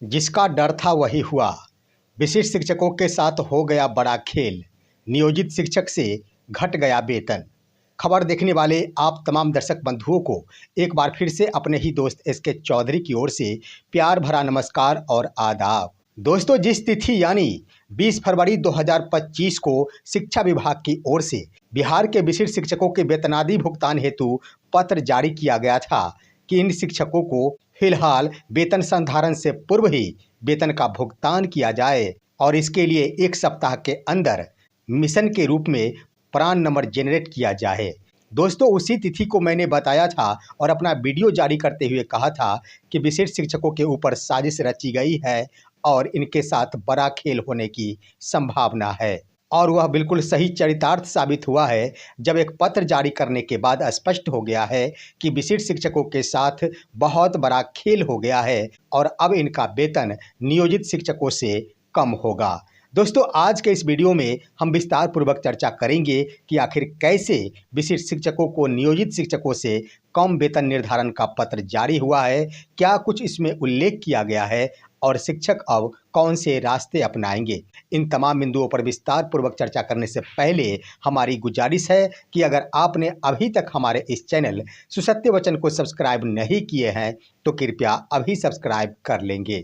जिसका डर था वही हुआ। विशिष्ट शिक्षकों के साथ हो गया बड़ा खेल। नियोजित शिक्षक से घट गया वेतन। खबर देखने वाले आप तमाम दर्शक बंधुओं को एक बार फिर से अपने ही दोस्त एस के चौधरी की ओर से प्यार भरा नमस्कार और आदाब। दोस्तों, जिस तिथि यानी 20 फरवरी 2025 को शिक्षा विभाग की ओर से बिहार के विशिष्ट शिक्षकों के वेतनादि भुगतान हेतु पत्र जारी किया गया था कि इन शिक्षकों को फिलहाल वेतन संधारण से पूर्व ही वेतन का भुगतान किया जाए और इसके लिए एक सप्ताह के अंदर मिशन के रूप में प्रान नंबर जनरेट किया जाए। दोस्तों, उसी तिथि को मैंने बताया था और अपना वीडियो जारी करते हुए कहा था कि विशिष्ट शिक्षकों के ऊपर साजिश रची गई है और इनके साथ बड़ा खेल होने की संभावना है। और वह बिल्कुल सही चरितार्थ साबित हुआ है जब एक पत्र जारी करने के बाद स्पष्ट हो गया है कि विशिष्ट शिक्षकों के साथ बहुत बड़ा खेल हो गया है और अब इनका वेतन नियोजित शिक्षकों से कम होगा। दोस्तों, आज के इस वीडियो में हम विस्तार पूर्वक चर्चा करेंगे कि आखिर कैसे विशिष्ट शिक्षकों को नियोजित शिक्षकों से कम वेतन निर्धारण का पत्र जारी हुआ है, क्या कुछ इसमें उल्लेख किया गया है और शिक्षक अब कौन से रास्ते अपनाएंगे। इन तमाम बिंदुओं पर विस्तार पूर्वक चर्चा करने से पहले हमारी गुजारिश है कि अगर आपने अभी तक हमारे इस चैनल सुसत्य वचन को सब्सक्राइब नहीं किए हैं तो कृपया अभी सब्सक्राइब कर लेंगे।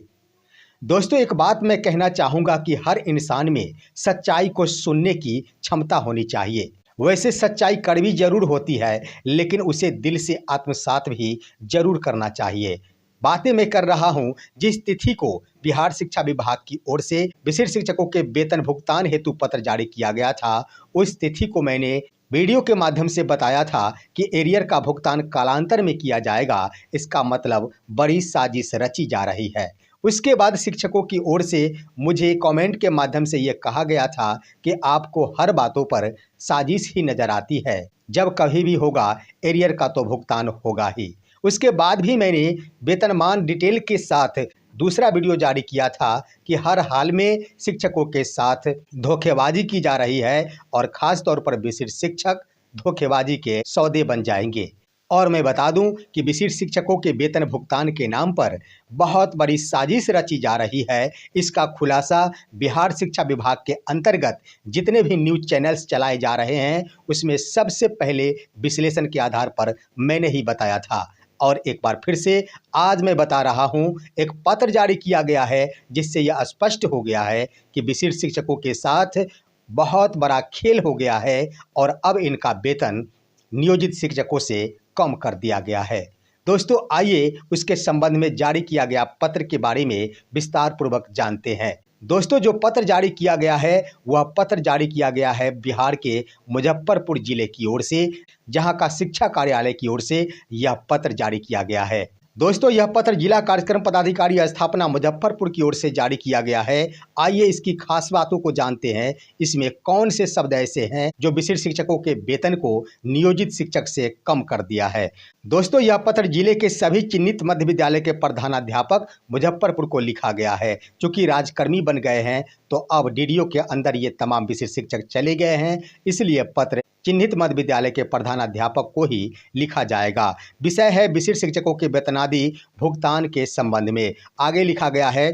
दोस्तों, एक बात मैं कहना चाहूँगा कि हर इंसान में सच्चाई को सुनने की क्षमता होनी चाहिए। वैसे सच्चाई कड़वी जरूर होती है, लेकिन उसे दिल से आत्मसात भी जरूर करना चाहिए। बातें मैं कर रहा हूं जिस तिथि को बिहार शिक्षा विभाग की ओर से विशिष्ट शिक्षकों के वेतन भुगतान हेतु पत्र जारी किया गया था, उस तिथि को मैंने वीडियो के माध्यम से बताया था कि एरियर का भुगतान कालांतर में किया जाएगा। इसका मतलब बड़ी साजिश रची जा रही है। उसके बाद शिक्षकों की ओर से मुझे कमेंट के माध्यम से ये कहा गया था कि आपको हर बातों पर साजिश ही नजर आती है, जब कभी भी होगा एरियर का तो भुगतान होगा ही। उसके बाद भी मैंने वेतनमान डिटेल के साथ दूसरा वीडियो जारी किया था कि हर हाल में शिक्षकों के साथ धोखेबाजी की जा रही है और ख़ास तौर पर विशिष्ट शिक्षक धोखेबाजी के सौदे बन जाएंगे। और मैं बता दूं कि विशिष्ट शिक्षकों के वेतन भुगतान के नाम पर बहुत बड़ी साजिश रची जा रही है। इसका खुलासा बिहार शिक्षा विभाग के अंतर्गत जितने भी न्यूज़ चैनल्स चलाए जा रहे हैं उसमें सबसे पहले विश्लेषण के आधार पर मैंने ही बताया था। और एक बार फिर से आज मैं बता रहा हूं, एक पत्र जारी किया गया है जिससे यह स्पष्ट हो गया है कि विशिष्ट शिक्षकों के साथ बहुत बड़ा खेल हो गया है और अब इनका वेतन नियोजित शिक्षकों से कम कर दिया गया है। दोस्तों, आइए उसके संबंध में जारी किया गया पत्र के बारे में विस्तार पूर्वक जानते हैं। दोस्तों, जो पत्र जारी किया गया है वह पत्र जारी किया गया है बिहार के मुजफ्फरपुर जिले की ओर से, जहां का शिक्षा कार्यालय की ओर से यह पत्र जारी किया गया है। दोस्तों, यह पत्र जिला कार्यक्रम पदाधिकारी स्थापना मुजफ्फरपुर की ओर से जारी किया गया है। आइए इसकी खास बातों को जानते हैं। इसमें कौन से शब्द ऐसे हैं जो विशिष्ट शिक्षकों के वेतन को नियोजित शिक्षक से कम कर दिया है। दोस्तों, यह पत्र जिले के सभी चिन्हित मध्य विद्यालय के प्रधानाध्यापक मुजफ्फरपुर को लिखा गया है। चूंकि राजकर्मी बन गए हैं तो अब डीडीओ के अंदर ये तमाम विशिष्ट शिक्षक चले गए हैं, इसलिए पत्र चिन्हित मध्य विद्यालय के प्रधानाध्यापक को ही लिखा जाएगा। विषय है विशिष्ट शिक्षकों के वेतनादि भुगतान के संबंध में। आगे लिखा गया है,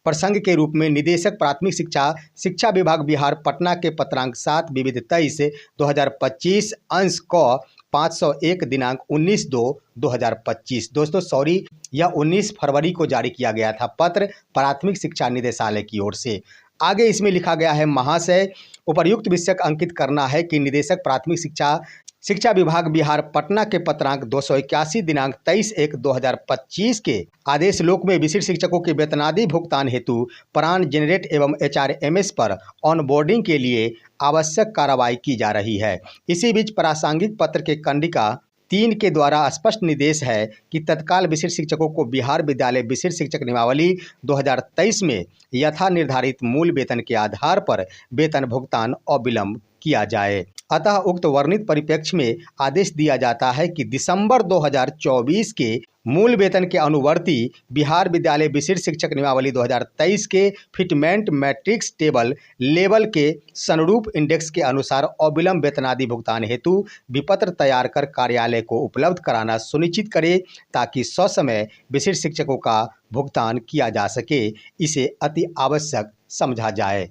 प्रसंग के रूप में निदेशक प्राथमिक शिक्षा शिक्षा विभाग बिहार पटना के पत्रांक 7 विविध 23/2025 अंश क 501 दिनांक 19/2/2025। दोस्तों सॉरी, यह 19 फरवरी को जारी किया गया था पत्र प्राथमिक शिक्षा निदेशालय की ओर से। आगे इसमें लिखा गया है, महाशय, उपर्युक्त विषय अंकित करना है कि निदेशक प्राथमिक शिक्षा शिक्षा विभाग बिहार पटना के पत्रांक 281 दिनांक 23/1/2025 के आदेश लोक में विशिष्ट शिक्षकों के वेतनादि भुगतान हेतु प्रान जनरेट एवं HRMS पर ऑनबोर्डिंग के लिए आवश्यक कार्रवाई की जा रही है। इसी बीच प्रासंगिक पत्र के कंडिका 3 के द्वारा स्पष्ट निर्देश है कि तत्काल विशिष्ट शिक्षकों को बिहार विद्यालय विशिष्ट शिक्षक नियमावली 2023 में यथा निर्धारित मूल वेतन के आधार पर वेतन भुगतान अविलंब किया जाए। अतः उक्त वर्णित परिप्रेक्ष्य में आदेश दिया जाता है कि दिसंबर 2024 के मूल वेतन के अनुवर्ती बिहार विद्यालय विशिष्ट शिक्षक नियमावली 2023 के फिटमेंट मैट्रिक्स टेबल लेवल के सनुरूप इंडेक्स के अनुसार अविलंब वेतनादि भुगतान हेतु विपत्र तैयार कर कार्यालय को उपलब्ध कराना सुनिश्चित करे, ताकि ससमय विशिष्ट शिक्षकों का भुगतान किया जा सके। इसे अति आवश्यक समझा जाए।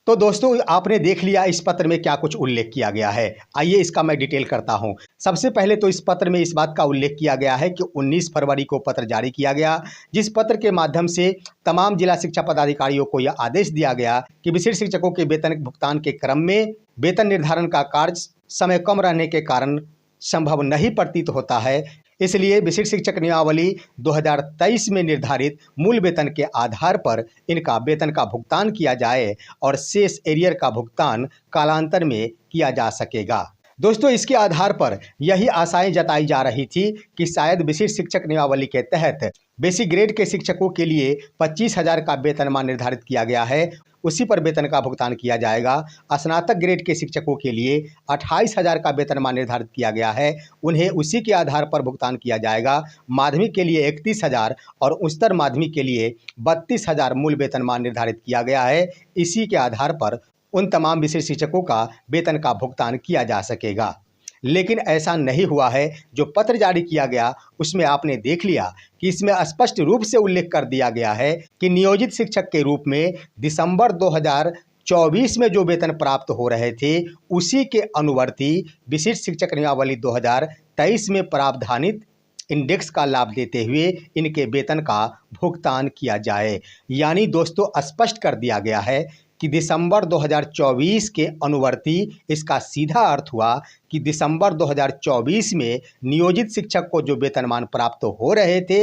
तो दोस्तों, आपने देख लिया इस पत्र में क्या कुछ उल्लेख किया गया है। आइए इसका मैं डिटेल करता हूं। सबसे पहले तो इस पत्र में इस बात का उल्लेख किया गया है कि 19 फरवरी को पत्र जारी किया गया, जिस पत्र के माध्यम से तमाम जिला शिक्षा पदाधिकारियों को यह आदेश दिया गया कि विशिष्ट शिक्षकों के वेतन भुगतान के क्रम में वेतन निर्धारण का कार्य समय कम रहने के कारण संभव नहीं प्रतीत होता है, इसलिए विशिष्ट शिक्षक नियमावली 2023 में निर्धारित मूल वेतन के आधार पर इनका वेतन का भुगतान किया जाए और शेष एरियर का भुगतान कालांतर में किया जा सकेगा। दोस्तों, इसके आधार पर यही आशाएं जताई जा रही थी कि शायद विशिष्ट शिक्षक नियमावली के तहत बेसिक ग्रेड के शिक्षकों के लिए 25,000 का वेतनमान निर्धारित किया गया है, उसी पर वेतन का भुगतान किया जाएगा। स्नातक ग्रेड के शिक्षकों के लिए 28,000 का वेतनमान निर्धारित किया गया है, उन्हें उसी के आधार पर भुगतान किया जाएगा। माध्यमिक के लिए 31,000 और उच्चतर माध्यमिक के लिए 32,000 मूल वेतनमान निर्धारित किया गया है। इसी के आधार पर उन तमाम विशिष्ट शिक्षकों का वेतन का भुगतान किया जा सकेगा। लेकिन ऐसा नहीं हुआ है। जो पत्र जारी किया गया उसमें आपने देख लिया कि इसमें स्पष्ट रूप से उल्लेख कर दिया गया है कि नियोजित शिक्षक के रूप में दिसंबर 2024 में जो वेतन प्राप्त हो रहे थे उसी के अनुवर्ती विशिष्ट शिक्षक नियमावली 2023 में प्रावधानित इंडेक्स का लाभ देते हुए इनके वेतन का भुगतान किया जाए। यानी दोस्तों, स्पष्ट कर दिया गया है कि दिसंबर 2024 के अनुवर्ती, इसका सीधा अर्थ हुआ कि दिसंबर 2024 में नियोजित शिक्षक को जो वेतनमान प्राप्त हो रहे थे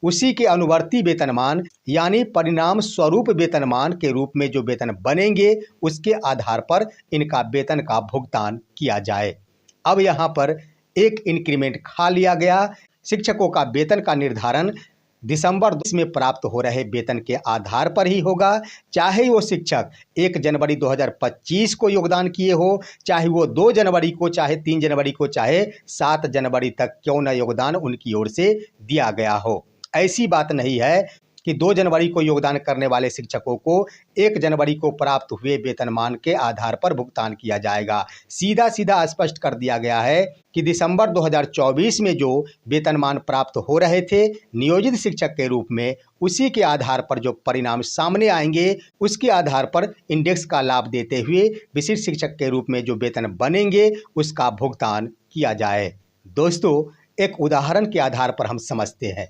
उसी के अनुवर्ती वेतनमान यानी परिणाम स्वरूप वेतनमान के रूप में जो वेतन बनेंगे उसके आधार पर इनका वेतन का भुगतान किया जाए। अब यहाँ पर एक इंक्रीमेंट खा लिया गया। शिक्षकों का वेतन का निर्धारण दिसंबर में प्राप्त हो रहे वेतन के आधार पर ही होगा, चाहे वो शिक्षक 1 जनवरी 2025 को योगदान किए हो, चाहे वो 2 जनवरी को, चाहे 3 जनवरी को, चाहे 7 जनवरी तक क्यों न योगदान उनकी ओर से दिया गया हो। ऐसी बात नहीं है कि 2 जनवरी को योगदान करने वाले शिक्षकों को 1 जनवरी को प्राप्त हुए वेतनमान के आधार पर भुगतान किया जाएगा। सीधा सीधा स्पष्ट कर दिया गया है कि दिसंबर 2024 में जो वेतनमान प्राप्त हो रहे थे नियोजित शिक्षक के रूप में, उसी के आधार पर जो परिणाम सामने आएंगे उसके आधार पर इंडेक्स का लाभ देते हुए विशिष्ट शिक्षक के रूप में जो वेतन बनेंगे उसका भुगतान किया जाए। दोस्तों, एक उदाहरण के आधार पर हम समझते हैं।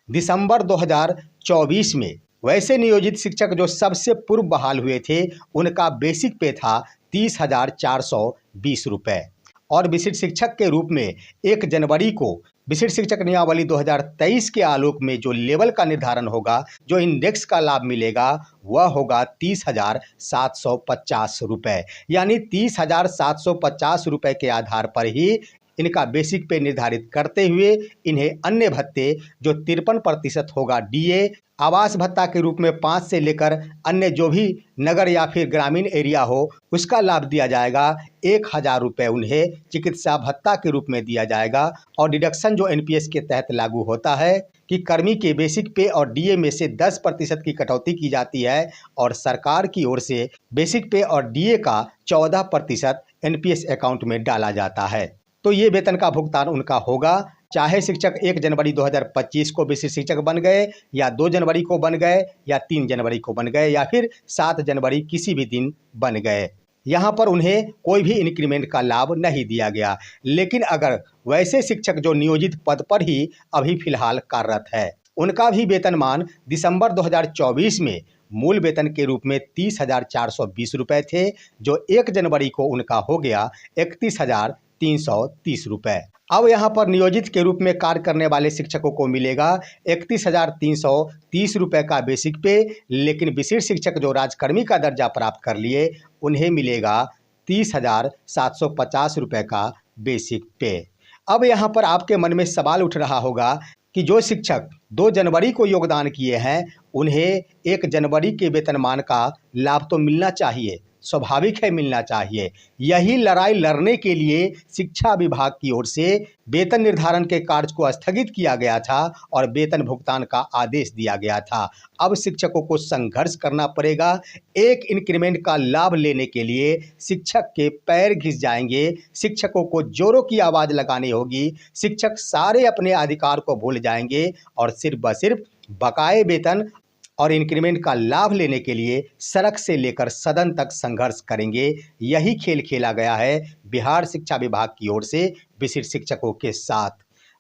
दिसंबर 2024 में वैसे नियोजित शिक्षक जो सबसे पूर्व बहाल हुए थे उनका बेसिक पे था 30,420 रुपये और विशिष्ट शिक्षक के रूप में 1 जनवरी को विशिष्ट शिक्षक नियमावली 2023 के आलोक में जो लेवल का निर्धारण होगा, जो इंडेक्स का लाभ मिलेगा वह होगा 30,750 रुपये। यानी 30,750 रुपये के आधार पर ही इनका बेसिक पे निर्धारित करते हुए इन्हें अन्य भत्ते जो 53% होगा डीए, आवास भत्ता के रूप में 5 से लेकर अन्य जो भी नगर या फिर ग्रामीण एरिया हो उसका लाभ दिया जाएगा। 1,000 रुपये उन्हें चिकित्सा भत्ता के रूप में दिया जाएगा। और डिडक्शन जो एनपीएस के तहत लागू होता है कि कर्मी के बेसिक पे और डीए में से 10% की कटौती की जाती है और सरकार की ओर से बेसिक पे और डीए का 14% एनपीएस अकाउंट में डाला जाता है। तो ये वेतन का भुगतान उनका होगा, चाहे शिक्षक 1 जनवरी 2025 को विशिष्ट शिक्षक बन गए या 2 जनवरी को बन गए या 3 जनवरी को बन गए या फिर 7 जनवरी किसी भी दिन बन गए। यहाँ पर उन्हें कोई भी इंक्रीमेंट का लाभ नहीं दिया गया। लेकिन अगर वैसे शिक्षक जो नियोजित पद पर ही अभी फिलहाल कार्यरत है उनका भी वेतनमान दिसंबर 2024 में मूल वेतन के रूप में 30,420 रुपये थे, जो 1 जनवरी को उनका हो गया 31,330 रुपये। अब यहाँ पर नियोजित के रूप में कार्य करने वाले शिक्षकों को मिलेगा 31,330 रुपये का बेसिक पे, लेकिन विशिष्ट शिक्षक जो राजकर्मी का दर्जा प्राप्त कर लिए उन्हें मिलेगा 30,750 रुपये का बेसिक पे। अब यहाँ पर आपके मन में सवाल उठ रहा होगा कि जो शिक्षक 2 जनवरी को योगदान किए हैं उन्हें 1 जनवरी के वेतनमान का लाभ तो मिलना चाहिए, स्वाभाविक है मिलना चाहिए। यही लड़ाई लड़ने के लिए शिक्षा विभाग की ओर से वेतन निर्धारण के कार्य को स्थगित किया गया था और वेतन भुगतान का आदेश दिया गया था। अब शिक्षकों को संघर्ष करना पड़ेगा। एक इंक्रीमेंट का लाभ लेने के लिए शिक्षक के पैर घिस जाएंगे, शिक्षकों को जोरों की आवाज़ लगानी होगी, शिक्षक सारे अपने अधिकार को भूल जाएंगे और सिर्फ व सिर्फ बकाए वेतन और इंक्रीमेंट का लाभ लेने के लिए सड़क से लेकर सदन तक संघर्ष करेंगे। यही खेल खेला गया है बिहार शिक्षा विभाग की ओर से विशिष्ट शिक्षकों के साथ।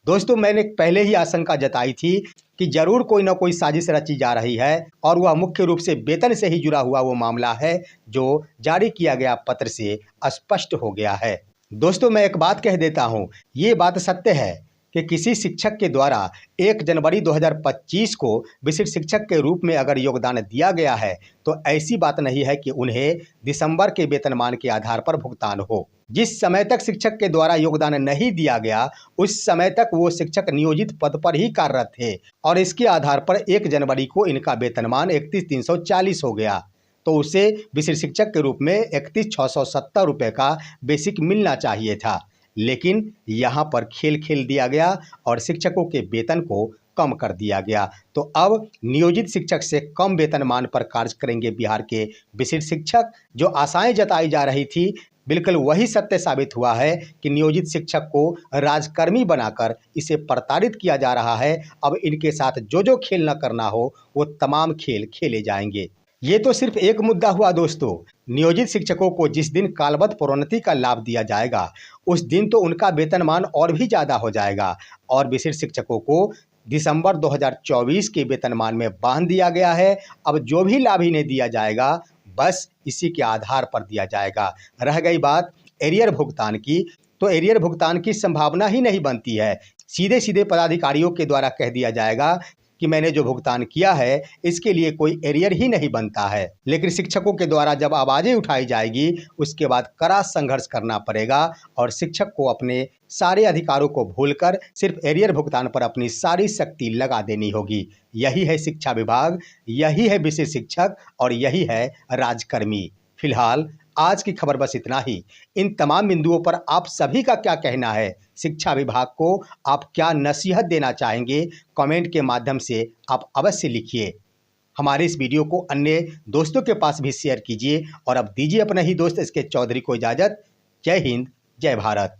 दोस्तों, मैंने पहले ही आशंका जताई थी कि जरूर कोई ना कोई साजिश रची जा रही है और वह मुख्य रूप से वेतन से ही जुड़ा हुआ वो मामला है जो जारी किया गया पत्र से स्पष्ट हो गया है। दोस्तों, मैं एक बात कह देता हूँ, ये बात सत्य है कि किसी शिक्षक के द्वारा 1 जनवरी 2025 को विशिष्ट शिक्षक के रूप में अगर योगदान दिया गया है तो ऐसी बात नहीं है कि उन्हें दिसंबर के वेतनमान के आधार पर भुगतान हो। जिस समय तक शिक्षक के द्वारा योगदान नहीं दिया गया उस समय तक वो शिक्षक नियोजित पद पर ही कार्यरत थे और इसके आधार पर 1 जनवरी को इनका वेतनमान 31,340 हो गया, तो उसे विशिष्ट शिक्षक के रूप में 31,670 रुपये का बेसिक मिलना चाहिए था। लेकिन यहाँ पर खेल खेल दिया गया और शिक्षकों के वेतन को कम कर दिया गया। तो अब नियोजित शिक्षक से कम वेतनमान पर कार्य करेंगे बिहार के विशिष्ट शिक्षक। जो आशाएं जताई जा रही थी बिल्कुल वही सत्य साबित हुआ है कि नियोजित शिक्षक को राजकर्मी बनाकर इसे प्रताड़ित किया जा रहा है। अब इनके साथ जो जो खेल न करना हो वो तमाम खेल खेले जाएंगे। ये तो सिर्फ एक मुद्दा हुआ दोस्तों। नियोजित शिक्षकों को जिस दिन कालबद्ध प्रोन्नति का लाभ दिया जाएगा उस दिन तो उनका वेतनमान और भी ज़्यादा हो जाएगा और विशिष्ट शिक्षकों को दिसंबर 2024 के वेतनमान में बांध दिया गया है। अब जो भी लाभ इन्हें दिया जाएगा बस इसी के आधार पर दिया जाएगा। रह गई बात एरियर भुगतान की, तो एरियर भुगतान की संभावना ही नहीं बनती है। सीधे सीधे पदाधिकारियों के द्वारा कह दिया जाएगा कि मैंने जो भुगतान किया है इसके लिए कोई एरियर ही नहीं बनता है। लेकिन शिक्षकों के द्वारा जब आवाज़ें उठाई जाएगी उसके बाद कड़ा संघर्ष करना पड़ेगा और शिक्षक को अपने सारे अधिकारों को भूलकर सिर्फ एरियर भुगतान पर अपनी सारी शक्ति लगा देनी होगी। यही है शिक्षा विभाग, यही है विशिष्ट शिक्षक और यही है राजकर्मी। फिलहाल आज की खबर बस इतना ही। इन तमाम बिंदुओं पर आप सभी का क्या कहना है? शिक्षा विभाग को आप क्या नसीहत देना चाहेंगे? कमेंट के माध्यम से आप अवश्य लिखिए। हमारे इस वीडियो को अन्य दोस्तों के पास भी शेयर कीजिए और अब दीजिए अपने ही दोस्त इसके चौधरी को इजाज़त। जय हिंद, जय भारत।